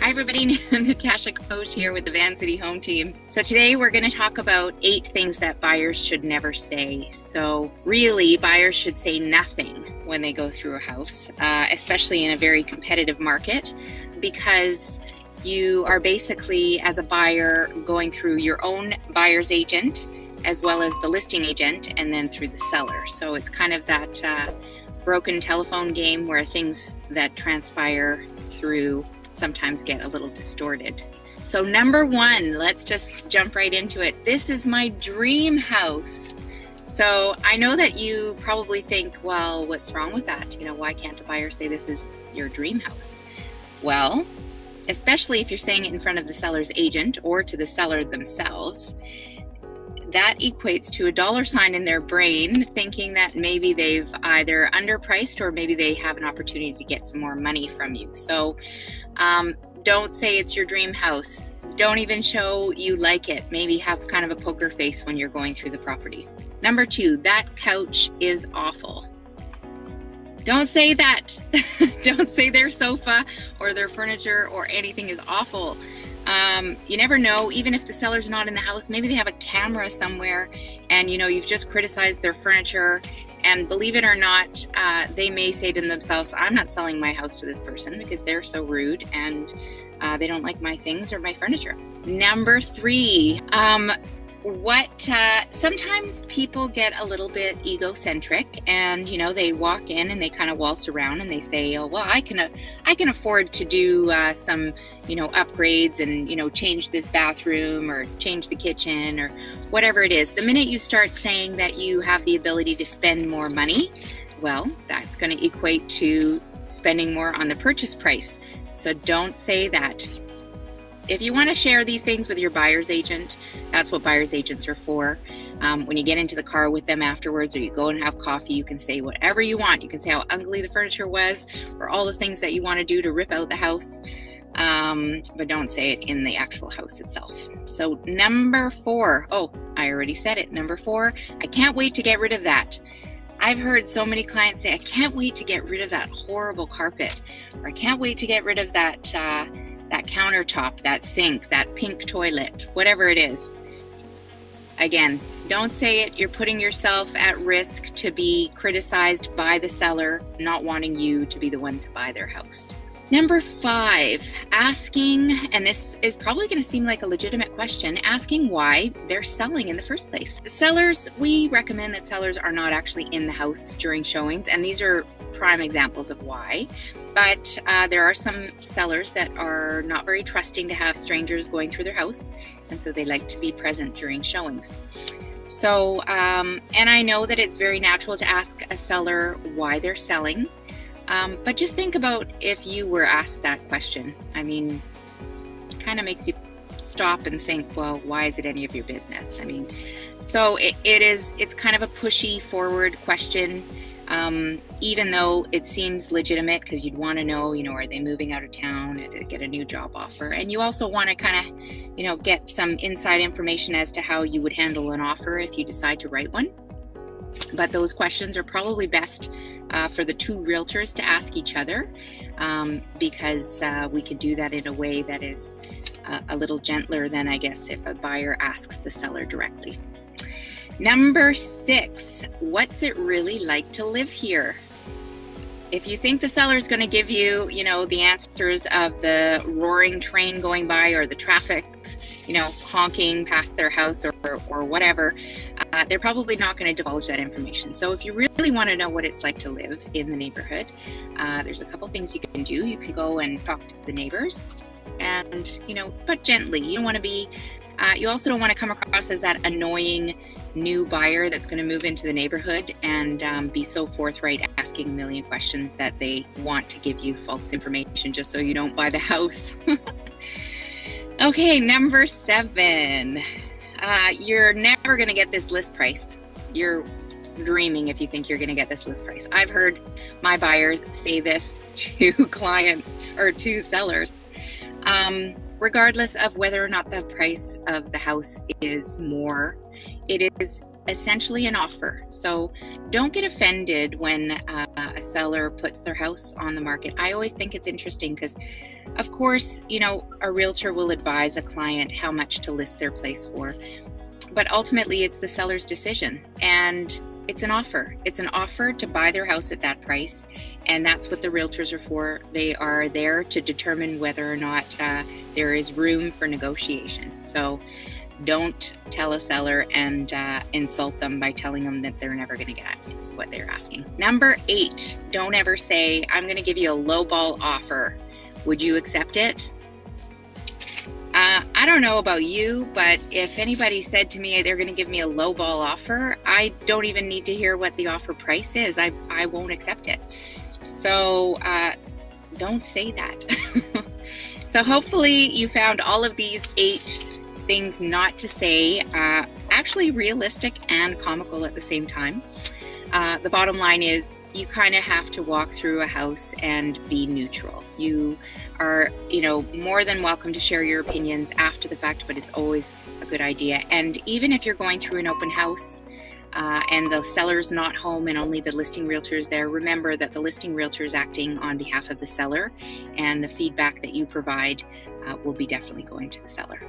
Hi everybody, Natasha, Koch here with the Van City Home Team. So today we're going to talk about 8 things that buyers should never say. So really, buyers should say nothing when they go through a house, especially in a very competitive market, because you are basically, as a buyer, going through your own buyer's agent as well as the listing agent and then through the seller. So it's kind of that broken telephone game where things that transpire through sometimes get a little distorted. So number 1, let's just jump right into it. This is my dream house. So I know that you probably think, well, what's wrong with that? You know, why can't a buyer say this is your dream house? Well, especially if you're saying it in front of the seller's agent or to the seller themselves, that equates to a dollar sign in their brain, thinking that maybe they've either underpriced or maybe they have an opportunity to get some more money from you. So don't say it's your dream house. Don't even show you like it. Maybe have kind of a poker face when you're going through the property. Number 2, that couch is awful. Don't say that. Don't say their sofa or their furniture or anything is awful. You never know, even if the seller's not in the house, maybe they have a camera somewhere and you know, you've just criticized their furniture, and believe it or not, they may say to themselves, I'm not selling my house to this person because they're so rude and they don't like my things or my furniture. Number 3, sometimes people get a little bit egocentric, and you know, they walk in and they kind of waltz around and they say, oh well, I can afford to do some, you know, upgrades and, you know, change this bathroom or change the kitchen or whatever it is. The minute you start saying that you have the ability to spend more money, well, that's going to equate to spending more on the purchase price. So don't say that. If you want to share these things with your buyer's agent, that's what buyer's agents are for. When you get into the car with them afterwards, or you go and have coffee, you can say whatever you want. You can say how ugly the furniture was or all the things that you want to do to rip out the house, but don't say it in the actual house itself. So number 4, oh, I already said it. Number 4, I can't wait to get rid of that. I've heard so many clients say, I can't wait to get rid of that horrible carpet, or I can't wait to get rid of that countertop, that sink, that pink toilet, whatever it is. Again, don't say it. You're putting yourself at risk to be criticized by the seller not wanting you to be the one to buy their house. Number 5, asking, and this is probably going to seem like a legitimate question, asking why they're selling in the first place. Sellers, we recommend that sellers are not actually in the house during showings, and these are prime examples of why. But there are some sellers that are not very trusting to have strangers going through their house, and so they like to be present during showings. So, and I know that it's very natural to ask a seller why they're selling, but just think about if you were asked that question. I mean, it kind of makes you stop and think, well, why is it any of your business? I mean, so it's kind of a pushy forward question. Even though it seems legitimate, because you'd want to know, you know, are they moving out of town to get a new job offer? And you also want to kind of, you know, get some inside information as to how you would handle an offer if you decide to write one. But those questions are probably best for the 2 realtors to ask each other, because we could do that in a way that is a little gentler than, I guess, if a buyer asks the seller directly. Number 6, what's it really like to live here? If you think the seller is going to give you, you know, the answers of the roaring train going by or the traffic, you know, honking past their house or whatever, they're probably not going to divulge that information. So if you really want to know what it's like to live in the neighborhood, there's a couple things you can do. You can go and talk to the neighbors and, you know, but gently. You don't want to be you also don't want to come across as that annoying new buyer that's going to move into the neighborhood and be so forthright asking a million questions that they want to give you false information just so you don't buy the house. Okay, number 7. You're never going to get this list price. You're dreaming if you think you're going to get this list price. I've heard my buyers say this to clients or to sellers. Regardless of whether or not the price of the house is more, it is essentially an offer. So don't get offended when a seller puts their house on the market. I always think it's interesting because, of course, you know, a realtor will advise a client how much to list their place for, but ultimately it's the seller's decision, and it's an offer. It's an offer to buy their house at that price, and that's what the realtors are for. They are there to determine whether or not there is room for negotiation. So don't tell a seller and insult them by telling them that they're never going to get what they're asking. Number 8, don't ever say, I'm going to give you a lowball offer. Would you accept it? I don't know about you, but if anybody said to me they're going to give me a lowball offer, I don't even need to hear what the offer price is. I won't accept it. So don't say that. So hopefully you found all of these 8 things not to say actually realistic and comical at the same time. The bottom line is you kind of have to walk through a house and be neutral. You are, you know, more than welcome to share your opinions after the fact, but it's always a good idea. And even if you're going through an open house and the seller's not home and only the listing realtor is there, remember that the listing realtor is acting on behalf of the seller, and the feedback that you provide will be definitely going to the seller.